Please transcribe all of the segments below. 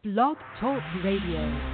Blog Talk Radio.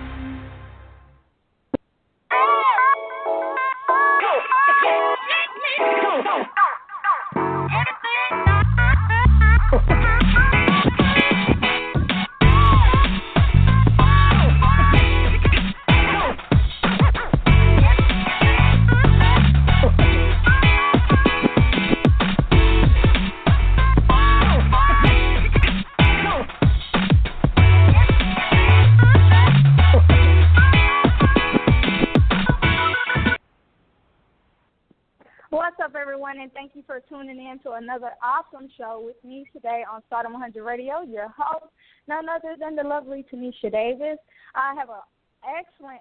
What's up, everyone, and thank you for tuning in to another awesome show with me today on Stardom 100 Radio. Your host, none other than the lovely Tanisha Davis. I have an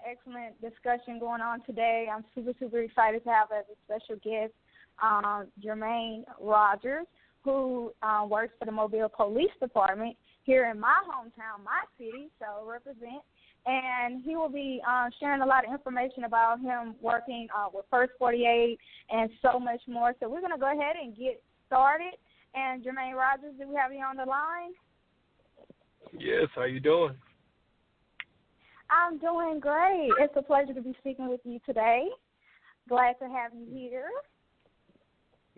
excellent discussion going on today. I'm super excited to have as a special guest Jermaine Rogers, who works for the Mobile Police Department here in my hometown, my city, so represent. And he will be sharing a lot of information about him working with First 48 and so much more. So we're going to go ahead and get started. And Jermaine Rogers, do we have you on the line? Yes, how you doing? I'm doing great. It's a pleasure to be speaking with you today. Glad to have you here.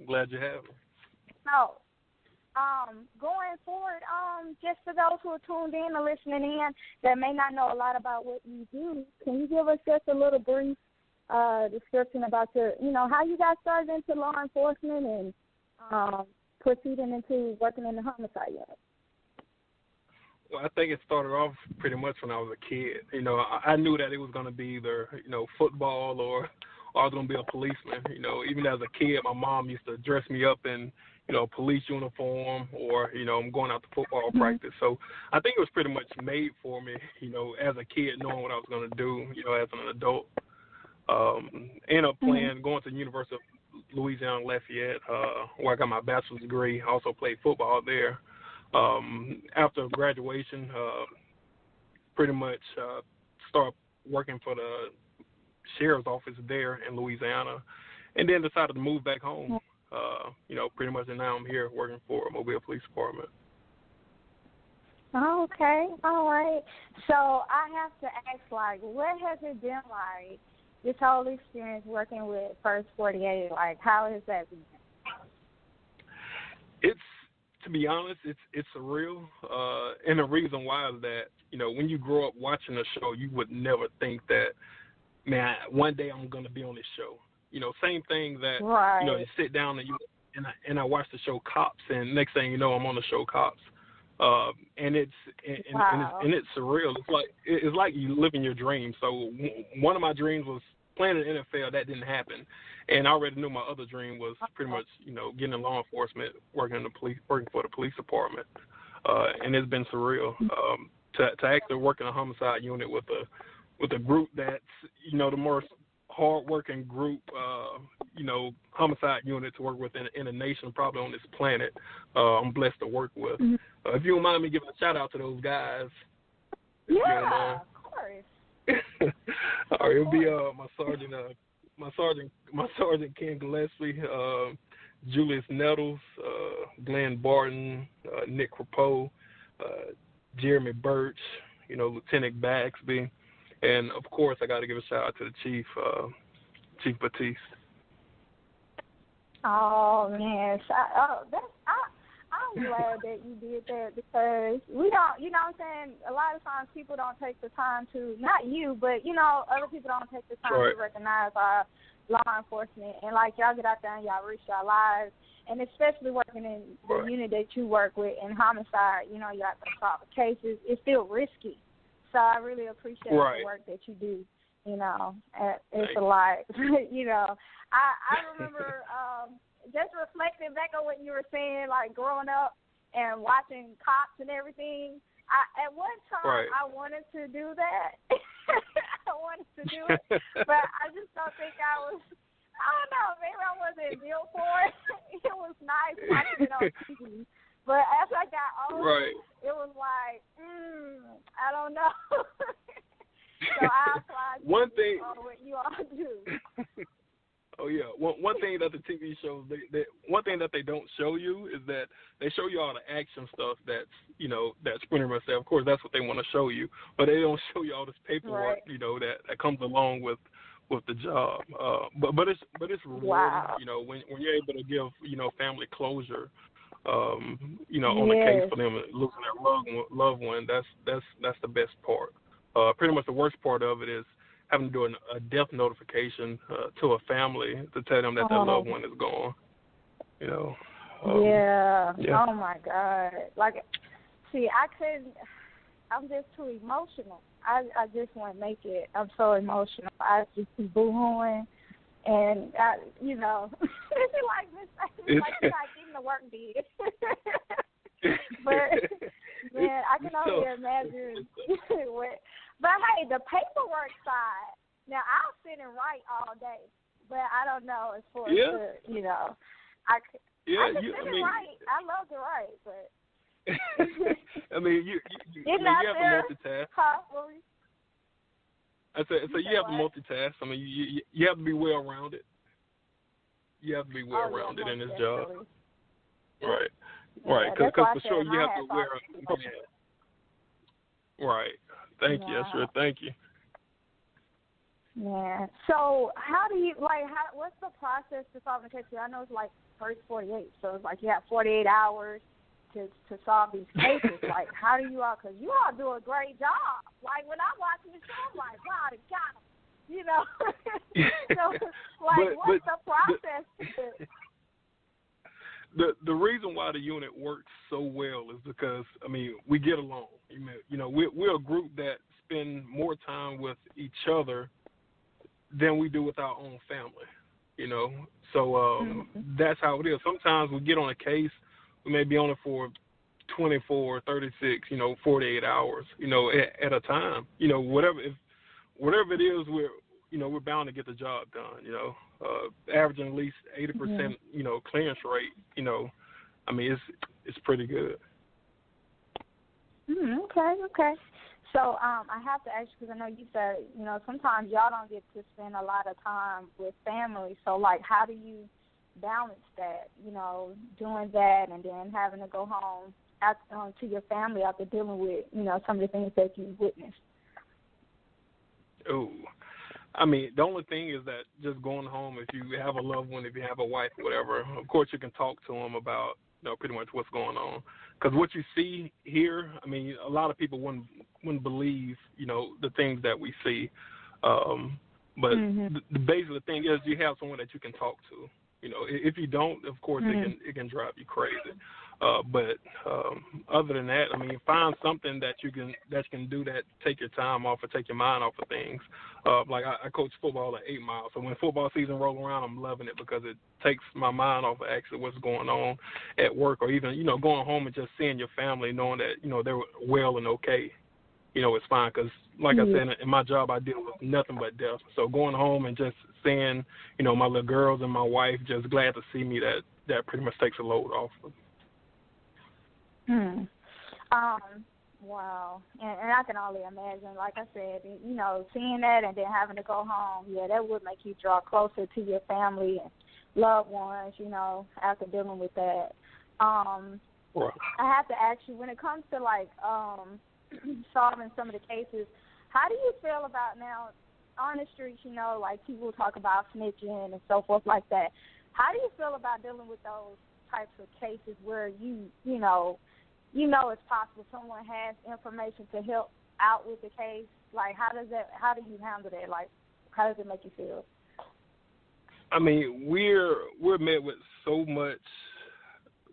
Glad you have me. So, going forward, just for those who are tuned in and listening in that may not know a lot about what you do, can you give us just a little brief description about how you got started into law enforcement and proceeding into working in the homicide unit? Well, I think it started off pretty much when I was a kid. I knew that it was going to be either, football or I was going to be a policeman. Even as a kid, my mom used to dress me up in police uniform or, I'm going out to football practice. So I think it was pretty much made for me, as a kid, knowing what I was going to do, as an adult. Ended up going to the University of Louisiana Lafayette, where I got my bachelor's degree. I also played football there. After graduation, pretty much started working for the sheriff's office there in Louisiana, and then decided to move back home. Pretty much, and now I'm here working for a Mobile Police Department. Okay, all right. So I have to ask, what has it been like, this whole experience working with First 48? How has that been? To be honest, it's surreal, and the reason why is that, when you grow up watching a show, you would never think that, man, one day I'm going to be on this show. Same thing that, right. You sit down and I watch the show Cops, and next thing you know, I'm on the show Cops. And it's surreal. It's like you living your dream. So one of my dreams was playing in the NFL. That didn't happen, and I already knew my other dream was pretty much getting in law enforcement, working for the police department. And it's been surreal to actually work in a homicide unit with a group that's the most hard-working group, homicide unit to work with in the nation, probably on this planet. I'm blessed to work with. If you don't mind me giving a shout-out to those guys. Yeah, of course. All right, it'll be my sergeant Ken Gillespie, Julius Nettles, Glenn Barton, Nick Crapeau, Jeremy Birch, Lieutenant Baxby. And, of course, I got to give a shout-out to the Chief, Chief Batiste. Oh, man. I'm glad that you did that, because we don't, what I'm saying, a lot of times people don't take the time to, not you, but, other people don't take the time right. to recognize our law enforcement. And, y'all get out there and y'all risk your lives. And especially working in the unit that you work with in homicide, you have to solve cases. It's still risky. So I really appreciate the work that you do. It's a lot. I remember just reflecting back on what you were saying, growing up and watching Cops and everything. At one time, I wanted to do that. I wanted to do it, but I just don't think I don't know, maybe I wasn't built for it. It was nice watching it on TV. But as I got older, it was like, I don't know. So I applaud One thing, on what you all do. Oh yeah. One thing that the TV shows, one thing that they don't show you is that they show you all the action stuff that's pretty much there. Of course, that's what they want to show you, but they don't show you all this paperwork, right. that comes along with the job. But it's rewarding, Wow. when you're able to give family closure, on the case Yes. for them losing their loved one. That's the best part. Pretty much the worst part of it is having to do a death notification to a family to tell them that their loved one is gone. Yeah. Yeah. Oh my God. Like, see, I couldn't. I'm just too emotional. I just won't make it. I'm so emotional. I just be boo-hooing, and it's like you're not getting the work did. But man, I can only imagine what. But hey, the paperwork side. Now I'll sit and write all day, but I don't know as far as I can sit and write. I love to write, but. I mean, you have to multitask. Huh? I said, so you have to multitask. I mean, you have to be well-rounded. You have to be well-rounded in this job. Right. Right. Because for sure you have to wear. Right. Thank you. Sure. Thank you. Yeah. So how do you what's the process to solve the case? I know it's like first 48, so it's like you have 48 hours to solve these cases. Like, how do you all? Because you all do a great job. Like when I'm watching the show, I'm like, wow, they got them. So what's the process? The reason why the unit works so well is because we get along. We're a group that spend more time with each other than we do with our own family. So that's how it is. Sometimes we get on a case. We may be on it for 24, 36, 48 hours, at a time. Whatever it is, we're bound to get the job done. Averaging at least 80%, clearance rate. It's pretty good. Okay. So I have to ask you, because I know you said, sometimes y'all don't get to spend a lot of time with family. So how do you balance that, doing that and then having to go home to your family after dealing with, some of the things that you witnessed? Oh, the only thing is that just going home, if you have a loved one, if you have a wife, whatever, of course you can talk to them about, pretty much what's going on. Because what you see here, a lot of people wouldn't believe, the things that we see. But the basic thing is you have someone that you can talk to. If you don't, of course, it can drive you crazy. But other than that, find something that you can do that take your time off or take your mind off of things. Like I coach football at 8 Mile, so when football season rolls around, I'm loving it because it takes my mind off of actually what's going on at work, or even going home and just seeing your family, knowing that they're well and okay. It's fine because, like I said, in my job I deal with nothing but death. So going home and just seeing my little girls and my wife just glad to see me, that pretty much takes a load off. Wow. And I can only imagine, like I said, seeing that and then having to go home, that would make you draw closer to your family and loved ones, after dealing with that. Right. I have to ask you, when it comes to, solving some of the cases, how do you feel about now, on the streets, people talk about snitching and so forth like that. How do you feel about dealing with those types of cases where you know it's possible someone has information to help out with the case? How do you handle that? How does it make you feel? We're met with so much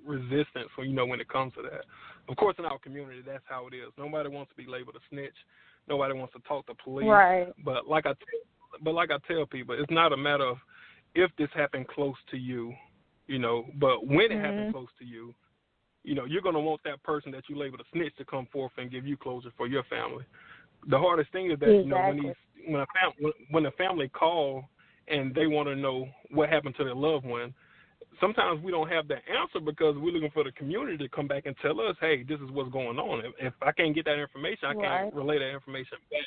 resistance when it comes to that. Of course, in our community, that's how it is. Nobody wants to be labeled a snitch. Nobody wants to talk to police. Right. But like I tell people, it's not a matter of if this happened close to you, but when it happened close to you, you're going to want that person that you labeled a snitch to come forth and give you closure for your family. The hardest thing is that, exactly. when a family call and they want to know what happened to their loved one, sometimes we don't have the answer because we're looking for the community to come back and tell us, hey, this is what's going on. If I can't get that information, I can't relay that information back,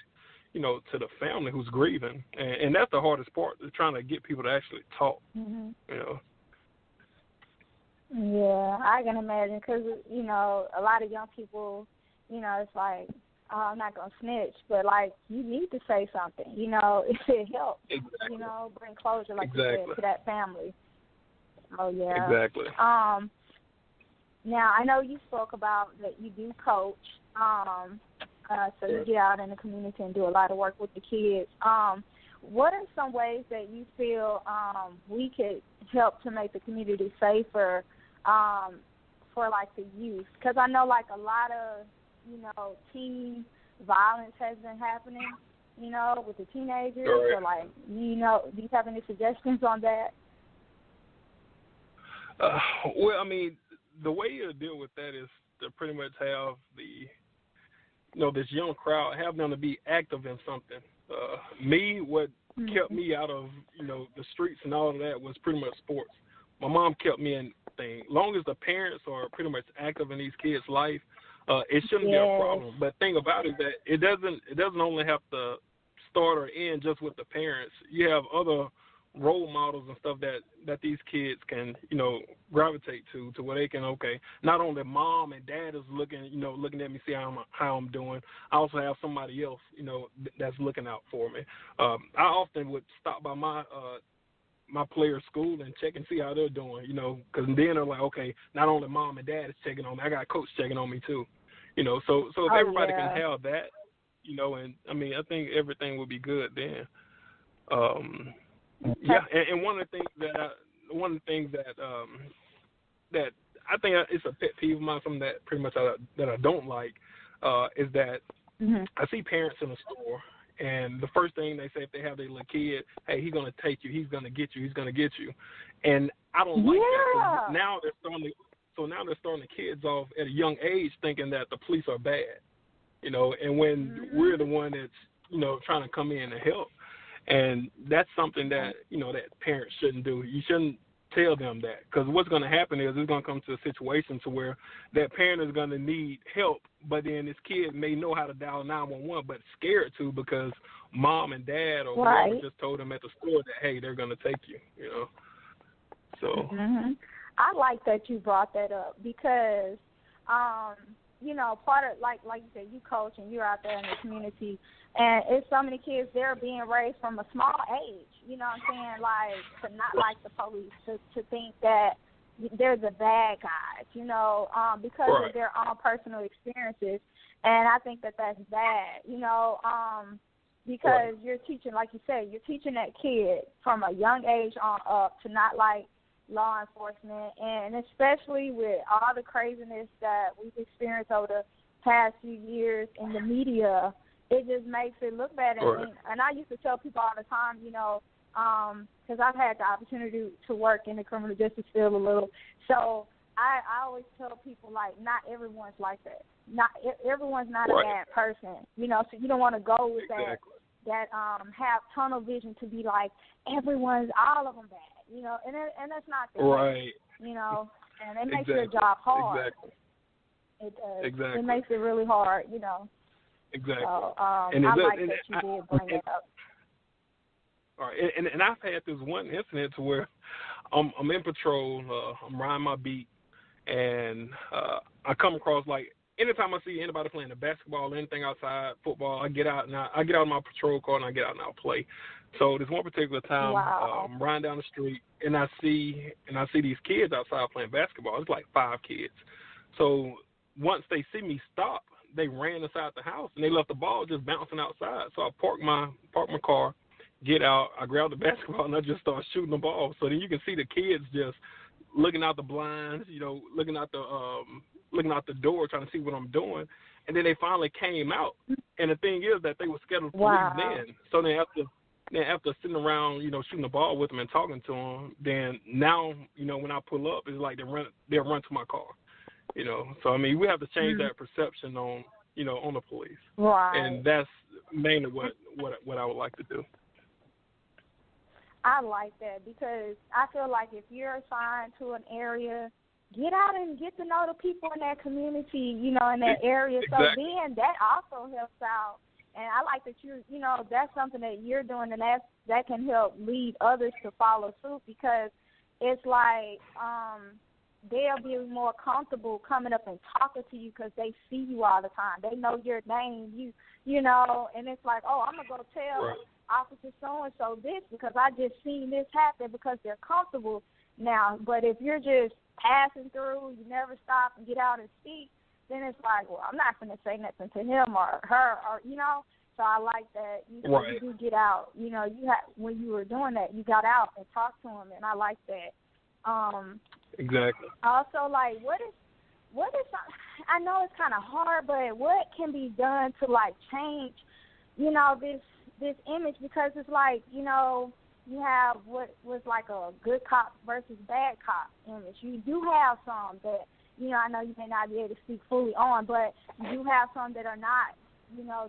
to the family who's grieving, and that's the hardest part, is trying to get people to actually talk. Yeah, I can imagine, because a lot of young people, it's like, oh, I'm not gonna snitch, but like, you need to say something, if it helps, Exactly. bring closure, like you said, to that family. Oh yeah. Exactly. Now I know you spoke about that you do coach, so you get out in the community and do a lot of work with the kids. What are some ways that you feel we could help to make the community safer for like the youth? Because I know like a lot of teen violence has been happening, with the teenagers. Right. So like, do you have any suggestions on that? Well, I mean, the way you deal with that is to pretty much have this young crowd, have them to be active in something. What kept me out of, the streets and all of that was pretty much sports. My mom kept me in things. Long as the parents are pretty much active in these kids' life, it shouldn't be a problem. But the thing about it is that it doesn't only have to start or end just with the parents. You have other role models and stuff that these kids can, gravitate to where they can, not only mom and dad is looking at me, see how I'm doing. I also have somebody else, that's looking out for me. I often would stop by my players' school and check and see how they're doing, because then they're like, okay, not only mom and dad is checking on me, I got coach checking on me too, so if everybody can have that, and I mean, I think everything will be good then. Yeah, and one of the things that I think it's a pet peeve of mine, something that pretty much that I don't like, is that I see parents in the store, and the first thing they say if they have their little kid, hey, he's gonna take you, he's gonna get you, and I don't like that. Now they're starting the kids off at a young age thinking that the police are bad, and when we're the one that's trying to come in and help. And that's something that, that parents shouldn't do. You shouldn't tell them that, because what's going to happen is it's going to come to a situation to where that parent is going to need help, but then this kid may know how to dial 911, but scared to because mom and dad or whoever just told them at the store that, hey, they're going to take you, So. I like that you brought that up because, part of, like you said, you coach and you're out there in the community, and it's so many kids, they're being raised from a small age, you know what I'm saying, like, to not like the police, to think that they're the bad guys, because of their own personal experiences, and I think that that's bad, because you're teaching, like you said, you're teaching that kid from a young age on up to not like law enforcement, and especially with all the craziness that we've experienced over the past few years in the media, it just makes it look bad. And I used to tell people all the time, because I've had the opportunity to work in the criminal justice field a little, so I always tell people, like, not everyone's like that. Not everyone's not a bad person, so you don't want to go with that have tunnel vision to be like all of them bad. And that's not the case, and it makes your job hard. It does. It makes it really hard, Exactly. So, and I like that you did bring it up. All right, and I've had this one incident to where I'm in patrol, I'm riding my beat, and I come across, like, anytime I see anybody playing the basketball, anything outside, football, I get out of my patrol car and I get out and I'll play. So this one particular time, I'm riding down the street and I see these kids outside playing basketball. It's like 5 kids. So once they see me stop, they ran inside the house and they left the ball just bouncing outside. So I parked my car, get out, I grab the basketball and I just start shooting the ball. So then you can see the kids just looking out the blinds, looking out the door, trying to see what I'm doing. And then they finally came out. And the thing is that they were scared of police then. So after sitting around, shooting the ball with them and talking to them, then now, when I pull up, it's like they'll run to my car. So I mean, we have to change that perception on the police. And that's mainly what I would like to do. I like that because I feel like if you're assigned to an area, get out and get to know the people in that community, in that area. So then that also helps out And I like that that's something that you're doing, and that can help lead others to follow suit, because it's like they'll be more comfortable coming up and talking to you because they see you all the time. They know your name, and it's like, oh, I'm going to go tell Officer so-and-so this because I just seen this happen, because they're comfortable now. But if you're just passing through, you never stop and get out and speak, then it's like, well, I'm not going to say nothing to him or her, or So I like that you do get out. When you were doing that, you got out and talked to him, and I like that. Exactly. Also, like, what is? I know it's kind of hard, but what can be done to like change, this image? Because it's like, you have what was like a good cop versus bad cop image. You do have some that, I know you may not be able to speak fully on, but you do have some that are not,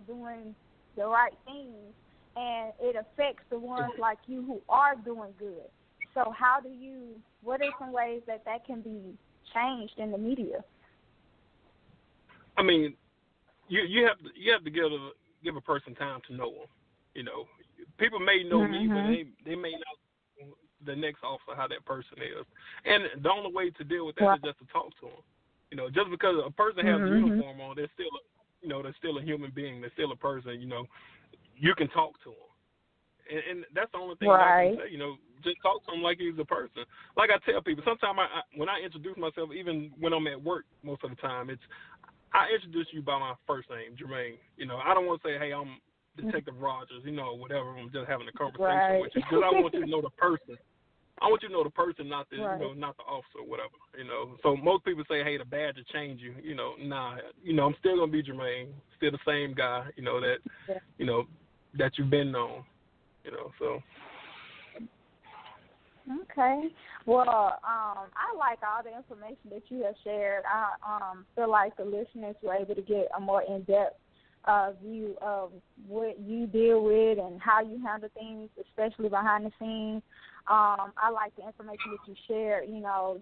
doing the right things, and it affects the ones like you who are doing good. So what are some ways that can be changed in the media? I mean, you have to give a person time to know them. People may know me, but they may not know the next officer how that person is. And the only way to deal with that is just to talk to them. Just because a person has a uniform on, they're still a human being. They're still a person. You can talk to them, and that's the only thing I can say. Just talk to him like he's a person. Like I tell people, sometimes when I introduce myself, even when I'm at work, most of the time, I introduce you by my first name, Jermaine. I don't want to say, hey, I'm Detective Rogers, whatever. I'm just having a conversation with you, because I want you to know the person. I want you to know the person, not the not the officer or whatever. So most people say, hey, the badge will change you. Nah. I'm still gonna be Jermaine, still the same guy. That you've been known. So. Okay. Well, I like all the information that you have shared. I feel like the listeners were able to get a more in-depth view of what you deal with and how you handle things, especially behind the scenes. I like the information that you shared,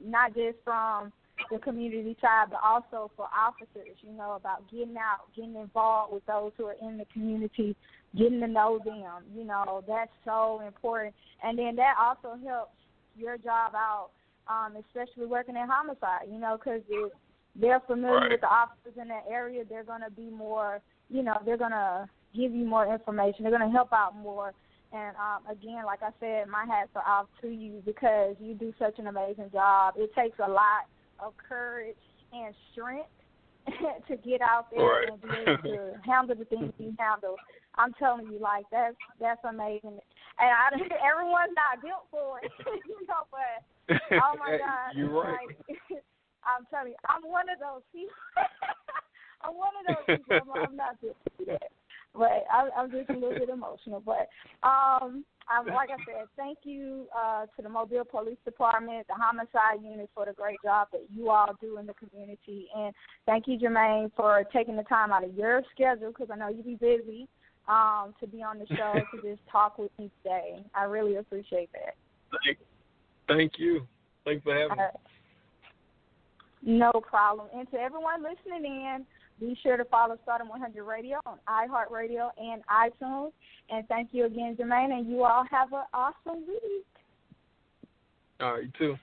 not just from the community side, but also for officers, about getting out, getting involved with those who are in the community, getting to know them. That's so important. And then that also helps your job out, especially working in homicide, because if they're familiar with the officers in that area, they're going to be more, they're going to give you more information. They're going to help out more. And, again, like I said, my hats are off to you because you do such an amazing job. It takes a lot of courage and strength to get out there and be able to handle the things you handle. I'm telling you, like, that's amazing. And everyone's not built for it, but, oh, my God. You're right. Like, I'm telling you, I'm one of those people. I'm not built to do that. But I'm just a little bit emotional. But like I said, thank you to the Mobile Police Department, the Homicide Unit, for the great job that you all do in the community. And thank you, Jermaine, for taking the time out of your schedule, because I know you be busy, to be on the show to just talk with me today. I really appreciate that. Thank you. Thanks for having me. No problem. And to everyone listening in, be sure to follow Stardom 100 Radio on iHeart Radio and iTunes. And thank you again, Jermaine, and you all have an awesome week. All right, you too.